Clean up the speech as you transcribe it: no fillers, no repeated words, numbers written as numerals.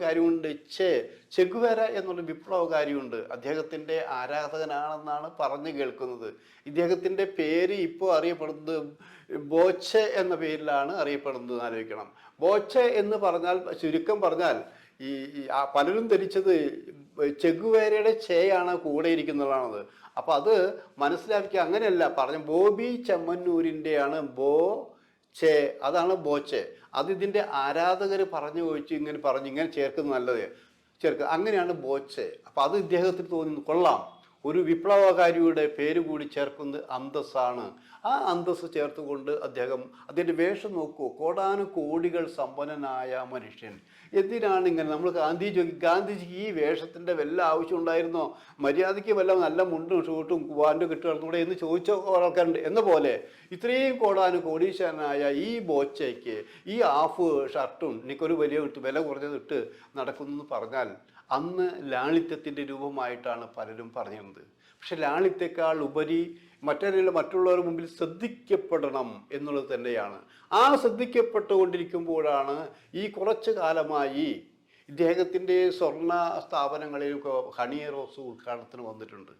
കാര്യമുണ്ട്. ചെഗുവേര എന്നുള്ള വിപ്ലവകാരിയുണ്ട്. അദ്ദേഹത്തിൻ്റെ ആരാധകനാണെന്നാണ് പറഞ്ഞു കേൾക്കുന്നത്. ഇദ്ദേഹത്തിൻ്റെ പേര് ഇപ്പോൾ അറിയപ്പെടുന്നത് ബോച്ചെ എന്ന പേരിലാണ് അറിയപ്പെടുന്നത്. ആലോചിക്കണം. ബോച്ചെ എന്ന് പറഞ്ഞാൽ, ചുരുക്കം പറഞ്ഞാൽ, പലരും ധരിച്ചത് ചെഗുവേരയുടെ ചേയാണ് കൂടെ ഇരിക്കുന്നതാണത്. അപ്പം അത് മനസ്സിലാക്കി. അങ്ങനെയല്ല പറഞ്ഞ, ബോബി ചെമ്മന്നൂരിൻ്റെയാണ് ചേ, അതാണ് ബോച്ചെ. അത് ഇതിൻ്റെ ആരാധകർ പറഞ്ഞു ചോദിച്ചു ഇങ്ങനെ ചേർക്കുന്നത് നല്ലത്, അങ്ങനെയാണ് ബോച്ചെ. അപ്പം അത് ഇദ്ദേഹത്തിന് തോന്നുന്നു കൊള്ളാം, ഒരു വിപ്ലവകാരിയുടെ പേര് കൂടി ചേർക്കുന്നത് അന്തസ്സാണ്. ആ അന്തസ്സ് ചേർത്തുകൊണ്ട് അതിൻ്റെ വേഷം നോക്കൂ. കോടാനുകോടികൾ സമ്പന്നനായ മനുഷ്യൻ എന്തിനാണ് ഇങ്ങനെ? നമ്മൾ ഗാന്ധിജിക്ക് ഈ വേഷത്തിൻ്റെ വല്ല ആവശ്യം ഉണ്ടായിരുന്നോ? മര്യാദയ്ക്ക് വല്ല നല്ല മുണ്ടും ഷൂട്ടും വാൻഡും കിട്ടുകൂടെ എന്ന് ചോദിച്ച ആൾക്കാരുണ്ട്. എന്ന പോലെ ഇത്രയും കോടീശ്വരനായ ഈ ബോച്ചയ്ക്ക് ഈ ഹാഫ് ഷർട്ടും എനിക്കൊരു വലിയ വില കുറഞ്ഞതിട്ട് നടക്കുന്നു പറഞ്ഞാൽ അന്ന് ലാളിത്യത്തിൻ്റെ രൂപമായിട്ടാണ് പലരും പറഞ്ഞിരുന്നത്. പക്ഷെ ലാളിത്യക്കാൾ ഉപരി മറ്റുള്ളവരുടെ മുമ്പിൽ ശ്രദ്ധിക്കപ്പെടണം എന്നുള്ളത് തന്നെയാണ്. ആ ശ്രദ്ധിക്കപ്പെട്ടുകൊണ്ടിരിക്കുമ്പോഴാണ് ഈ കുറച്ചു കാലമായി ഇദ്ദേഹത്തിൻ്റെ സ്വർണ്ണ സ്ഥാപനങ്ങളിൽ ഹണി റോസ് ഉദ്ഘാടനത്തിന് വന്നിട്ടുണ്ട്.